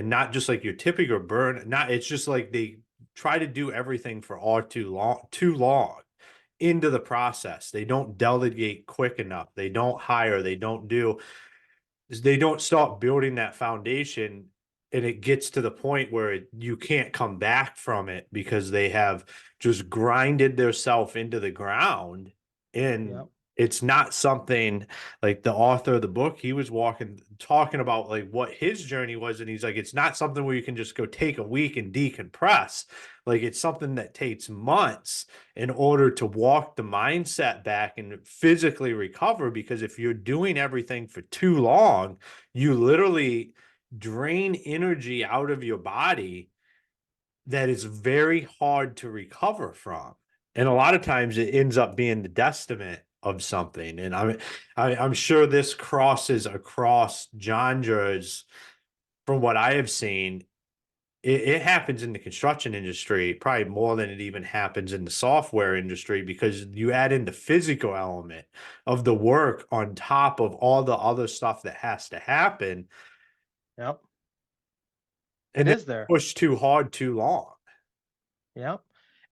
and not just like your typical burn. Not it's just like they try to do everything for all too long into the process. They don't delegate quick enough. They don't hire. They don't start building that foundation, and it gets to the point where you can't come back from it because they have just grinded themselves into the ground. And Yeah. it's not something like the author of the book, he was talking about like what his journey was. And he's like, it's not something where you can just go take a week and decompress. Like it's something that takes months in order to walk the mindset back and physically recover. Because if you're doing everything for too long, you literally drain energy out of your body that is very hard to recover from. And a lot of times it ends up being the detriment of something. And I'm sure this crosses across genres from what I have seen. It happens in the construction industry probably more than it even happens in the software industry, because you add in the physical element of the work on top of all the other stuff that has to happen, Yep. It and then is there. push too hard too long. Yeah.